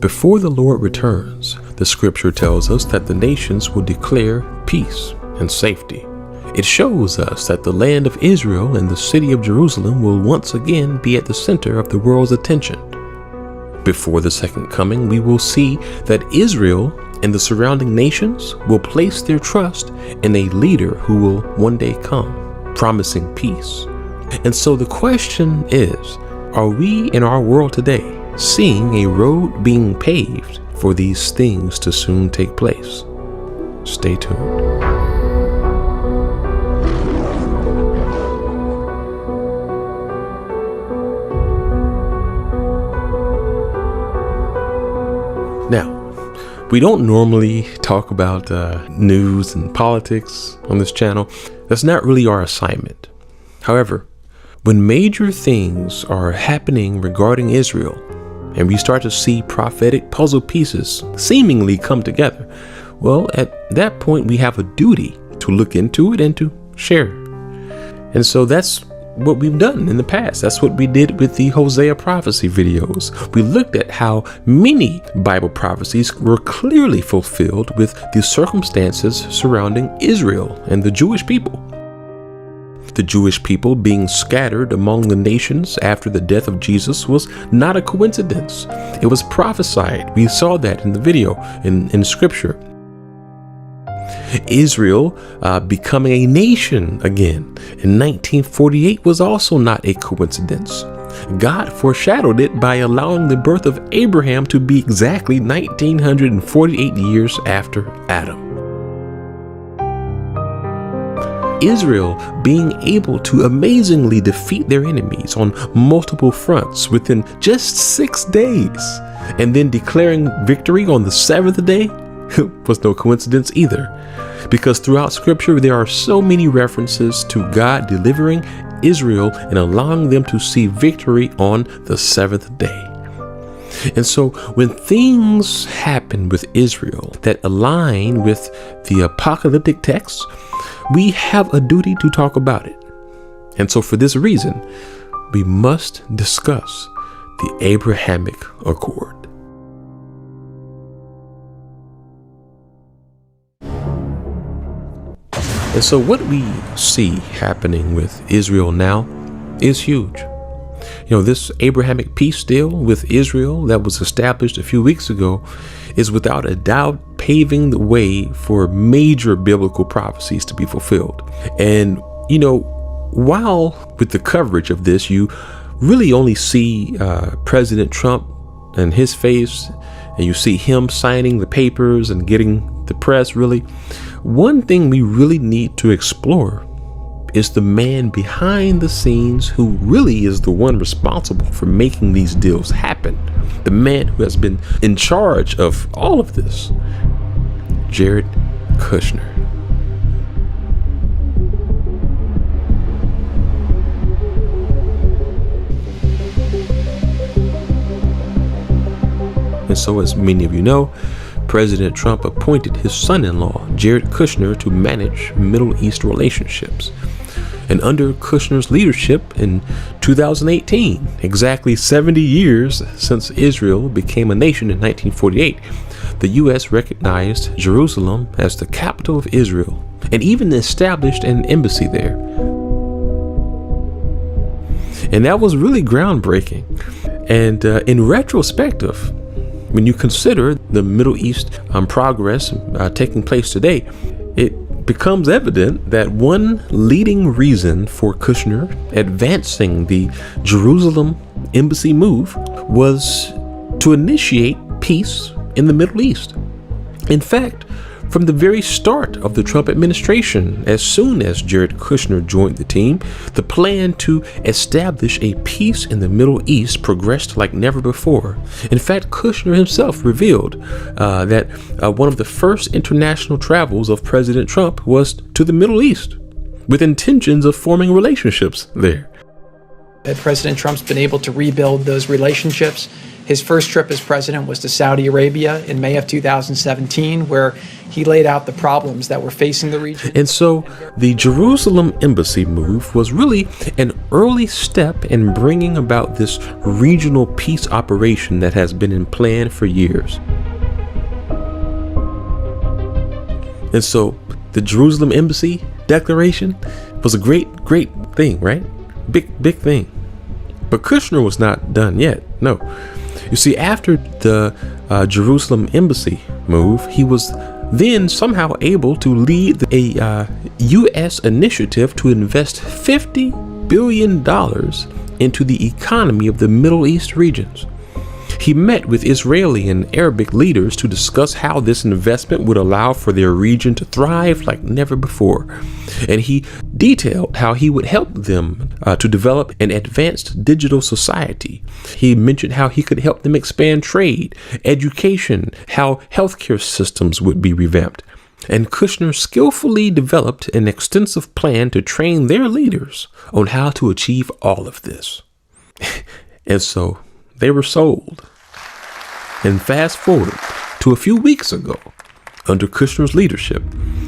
Before the Lord returns, the scripture tells us that the nations will declare peace and safety. It shows us that the land of Israel and the city of Jerusalem will once again be at the center of the world's attention. Before the second coming, we will see that Israel and the surrounding nations will place their trust in a leader who will one day come, promising peace. And so the question is, are we in our world today seeing a road being paved for these things to soon take place? Stay tuned. Now, we don't normally talk about news and politics on this channel. That's not really our assignment. However, when major things are happening regarding Israel, and we start to see prophetic puzzle pieces seemingly come together, well, at that point we have a duty to look into it and to share it. And so that's what we've done in the past. That's what we did with the Hosea prophecy videos. We looked at how many Bible prophecies were clearly fulfilled with the circumstances surrounding Israel and the Jewish people. The Jewish people being scattered among the nations after the death of Jesus was not a coincidence. It was prophesied. We saw that in the video in scripture. Israel becoming a nation again in 1948 was also not a coincidence. God foreshadowed it by allowing the birth of Abraham to be exactly 1948 years after Adam. Israel being able to amazingly defeat their enemies on multiple fronts within just 6 days, and then declaring victory on the seventh day was no coincidence either, because throughout scripture there are so many references to God delivering Israel and allowing them to see victory on the seventh day. And so when things happen with Israel that align with the apocalyptic texts, we have a duty to talk about it. And so for this reason, we must discuss the Abrahamic Accord. And so what we see happening with Israel now is huge. You know, this Abrahamic peace deal with Israel that was established a few weeks ago is without a doubt paving the way for major biblical prophecies to be fulfilled. And, you know, while with the coverage of this, you really only see President Trump and his face, and you see him signing the papers and getting the press, really. One thing we really need to explore is the man behind the scenes who really is the one responsible for making these deals happen. The man who has been in charge of all of this, Jared Kushner. And so, as many of you know, President Trump appointed his son-in-law, Jared Kushner, to manage Middle East relationships. And under Kushner's leadership in 2018, exactly 70 years since Israel became a nation in 1948, the U.S. recognized Jerusalem as the capital of Israel and even established an embassy there. And that was really groundbreaking. And in retrospective, when you consider the Middle East progress taking place today, it becomes evident that one leading reason for Kushner advancing the Jerusalem embassy move was to initiate peace in the Middle East. In fact, from the very start of the Trump administration, as soon as Jared Kushner joined the team, the plan to establish a peace in the Middle East progressed like never before. In fact, Kushner himself revealed that one of the first international travels of President Trump was to the Middle East, with intentions of forming relationships there. President Trump's been able to rebuild those relationships. His first trip as president was to Saudi Arabia in May of 2017, where he laid out the problems that were facing the region. And so the Jerusalem embassy move was really an early step in bringing about this regional peace operation that has been in plan for years. And so the Jerusalem embassy declaration was a great thing, right? Big thing. But Kushner was not done yet. No. You see, after the Jerusalem embassy move, he was then somehow able to lead a U.S. initiative to invest $50 billion into the economy of the Middle East regions. He met with Israeli and Arabic leaders to discuss how this investment would allow for their region to thrive like never before. And he detailed how he would help them to develop an advanced digital society. He mentioned how he could help them expand trade, education, how healthcare systems would be revamped. And Kushner skillfully developed an extensive plan to train their leaders on how to achieve all of this. And so they were sold. And fast forward to a few weeks ago, under Kushner's leadership,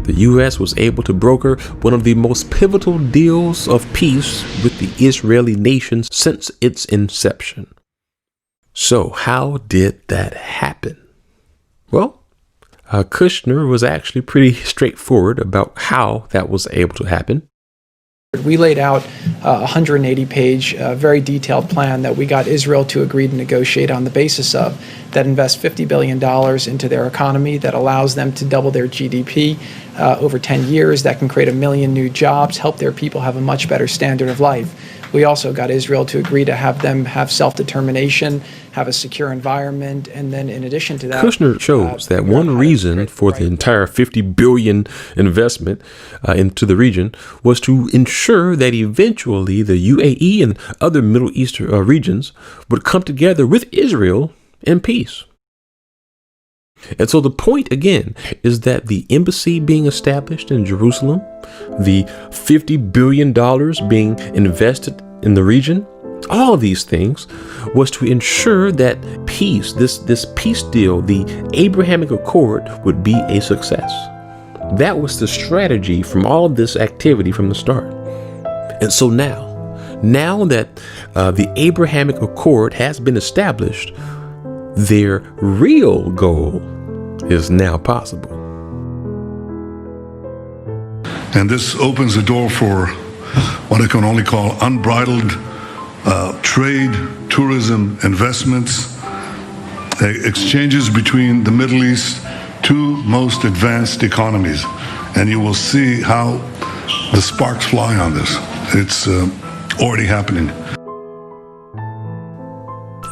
the U.S. was able to broker one of the most pivotal deals of peace with the Israeli nation since its inception. So how did that happen? Well, Kushner was actually pretty straightforward about how that was able to happen. We laid out a 180-page, very detailed plan that we got Israel to agree to negotiate on the basis of, that invests $50 billion into their economy, that allows them to double their GDP over 10 years, that can create 1 million new jobs, help their people have a much better standard of life. We also got Israel to agree to have them have self-determination, have a secure environment, and then in addition to that, Kushner shows that one reason for the entire $50 billion investment into the region was to ensure that eventually the UAE and other Middle East regions would come together with Israel in peace. And so the point again is that the embassy being established in Jerusalem, the $50 billion being invested in the region, all of these things was to ensure that peace, this peace deal, the Abrahamic Accord, would be a success. That was the strategy from all of this activity from the start. And so now that the Abrahamic Accord has been established, their real goal is now possible. And this opens the door for what I can only call unbridled trade, tourism, investments, exchanges between the Middle East's two most advanced economies. And you will see how the sparks fly on this. It's already happening.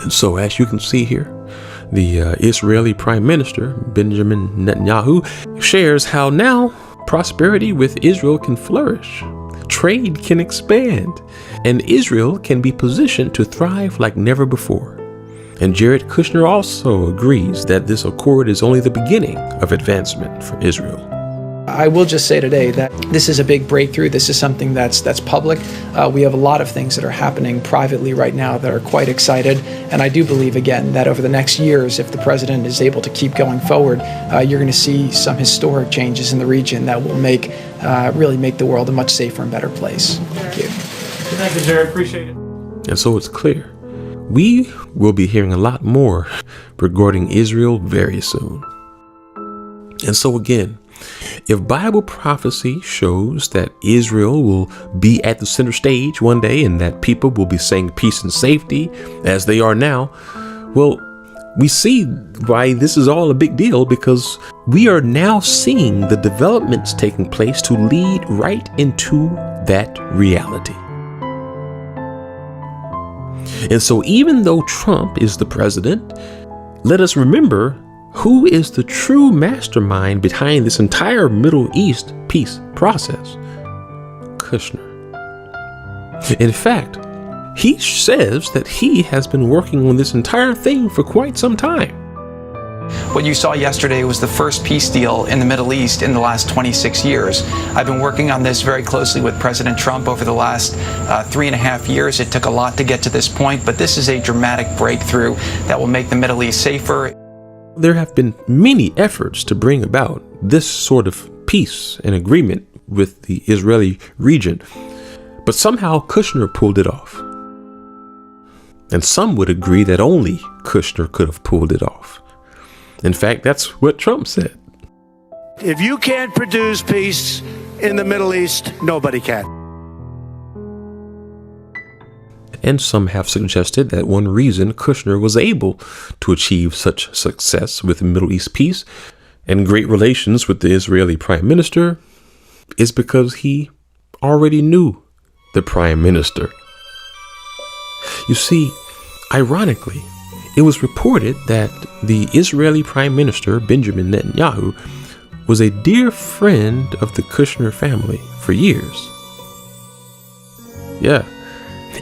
And so, as you can see here, the Israeli Prime Minister, Benjamin Netanyahu, shares how now prosperity with Israel can flourish, trade can expand, and Israel can be positioned to thrive like never before. And Jared Kushner also agrees that this accord is only the beginning of advancement for Israel. I will just say today that this is a big breakthrough. This is something that's public. We have a lot of things that are happening privately right now that are quite excited. And I do believe, again, that over the next years, if the president is able to keep going forward, you're going to see some historic changes in the region that will really make the world a much safer and better place. Thank you. Thank you, Jared. Appreciate it. And so it's clear, we will be hearing a lot more regarding Israel very soon. And so again, if Bible prophecy shows that Israel will be at the center stage one day and that people will be saying peace and safety as they are now, well, We see why this is all a big deal, because we are now seeing the developments taking place to lead right into that reality. And so even though Trump is the president, let us remember who is the true mastermind behind this entire Middle East peace process. Kushner. In fact, he says that he has been working on this entire thing for quite some time. What you saw yesterday was the first peace deal in the Middle East in the last 26 years. I've been working on this very closely with President Trump over the last 3.5 years. It took a lot to get to this point, but this is a dramatic breakthrough that will make the Middle East safer. There have been many efforts to bring about this sort of peace and agreement with the Israeli region, but somehow Kushner pulled it off. And some would agree that only Kushner could have pulled it off. In fact, that's what Trump said. If you can't produce peace in the Middle East, nobody can. And some have suggested that one reason Kushner was able to achieve such success with Middle East peace and great relations with the Israeli prime minister is because he already knew the prime minister. You see, ironically, it was reported that the Israeli Prime Minister, Benjamin Netanyahu, was a dear friend of the Kushner family for years. Yeah.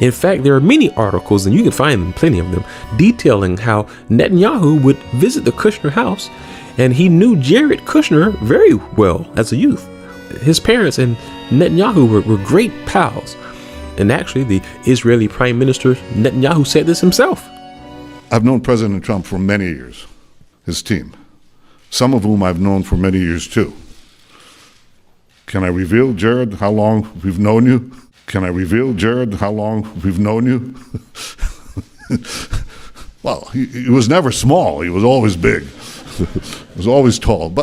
In fact, there are many articles, and you can find plenty of them, detailing how Netanyahu would visit the Kushner house, and he knew Jared Kushner very well as a youth. His parents and Netanyahu were great pals. And actually, the Israeli Prime Minister Netanyahu said this himself. I've known President Trump for many years, his team, some of whom I've known for many years too. Can I reveal, Jared, how long we've known you? Can I reveal, Jared, how long we've known you? Well, he was never small. He was always big. He was always tall.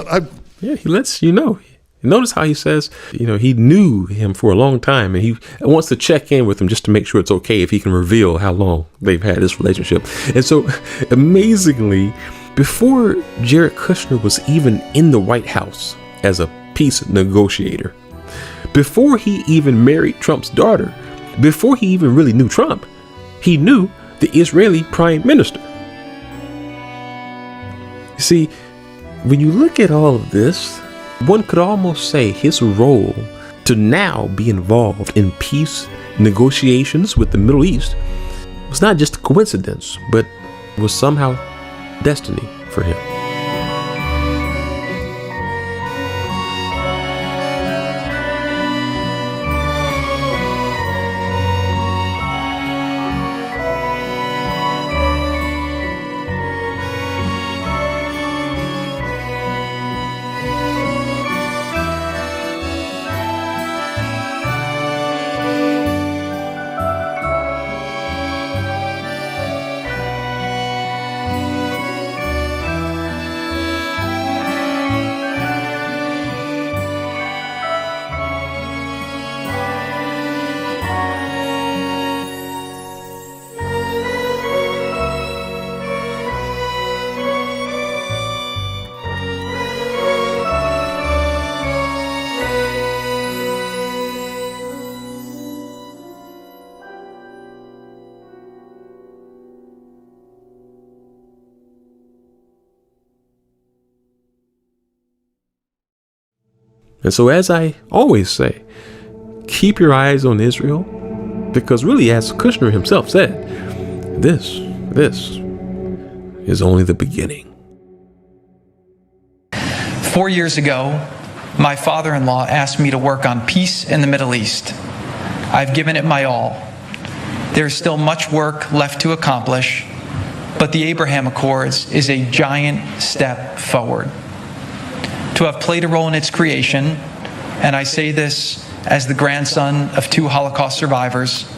Yeah, he lets you know. Notice how he says, he knew him for a long time, and he wants to check in with him just to make sure it's okay if he can reveal how long they've had this relationship. And so, amazingly, before Jared Kushner was even in the White House as a peace negotiator, before he even married Trump's daughter, before he even really knew Trump, he knew the Israeli prime minister. You see, when you look at all of this, one could almost say his role to now be involved in peace negotiations with the Middle East was not just a coincidence, but was somehow destiny for him. And so, as I always say, keep your eyes on Israel, because really, as Kushner himself said, this is only the beginning. 4 years ago, my father-in-law asked me to work on peace in the Middle East. I've given it my all. There's still much work left to accomplish, but the Abraham Accords is a giant step forward. To have played a role in its creation, and I say this as the grandson of 2 Holocaust survivors,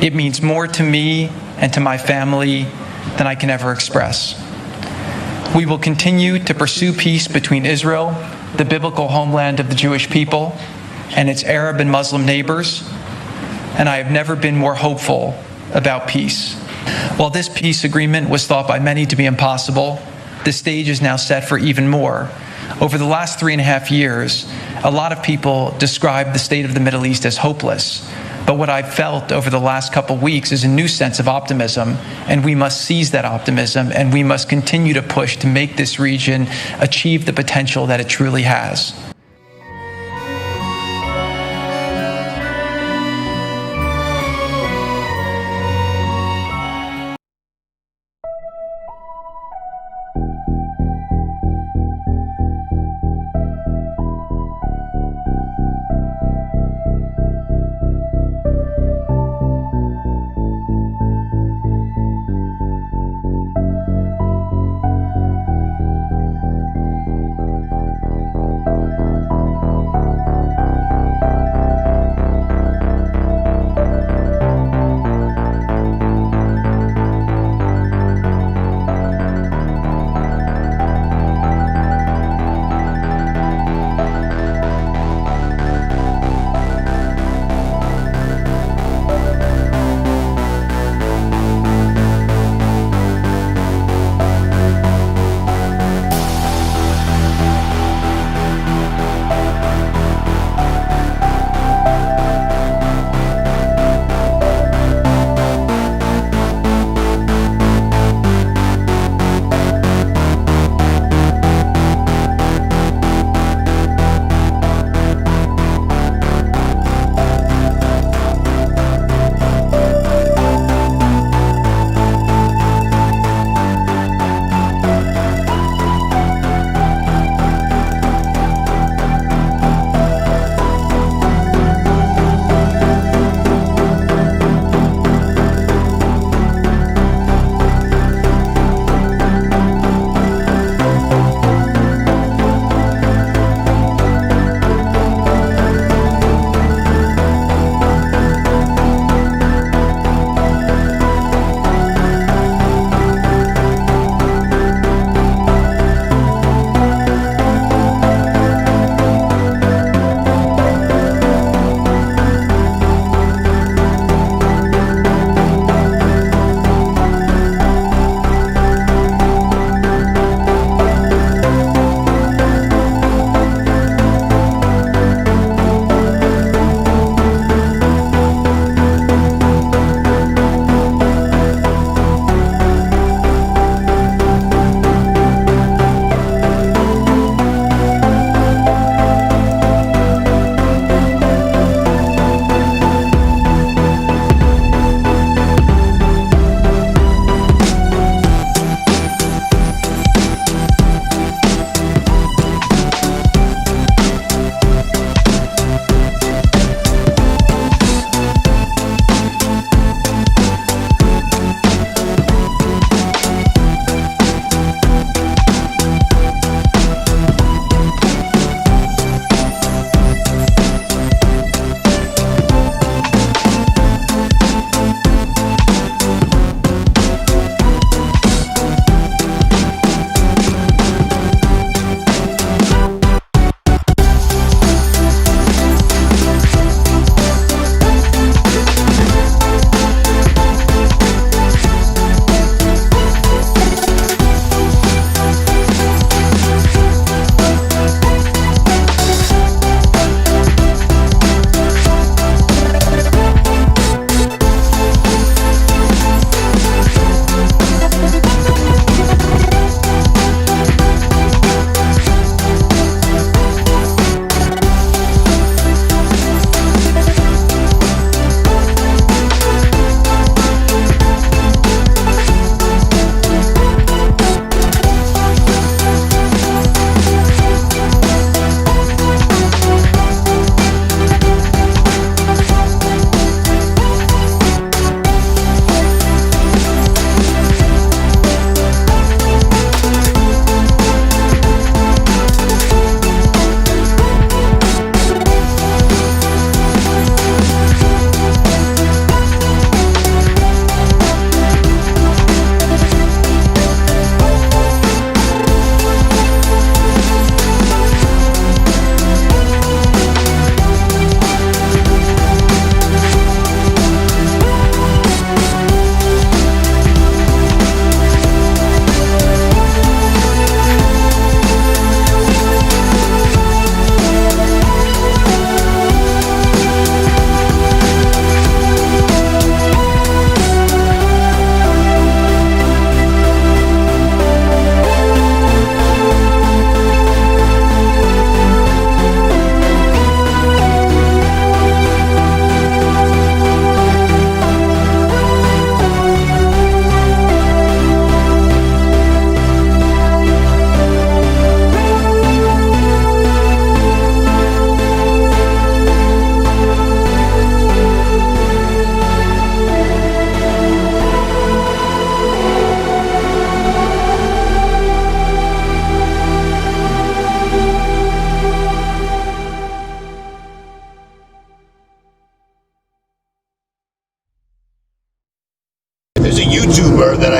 it means more to me and to my family than I can ever express. We will continue to pursue peace between Israel, the biblical homeland of the Jewish people, and its Arab and Muslim neighbors, and I have never been more hopeful about peace. While this peace agreement was thought by many to be impossible, the stage is now set for even more. Over the last 3.5 years, a lot of people describe the state of the Middle East as hopeless. But what I've felt over the last couple weeks is a new sense of optimism, and we must seize that optimism, and we must continue to push to make this region achieve the potential that it truly has.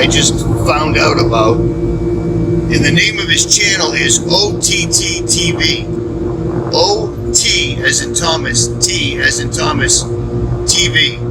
I just found out about. And the name of his channel is OTT TV. OT as in Thomas, T as in Thomas TV.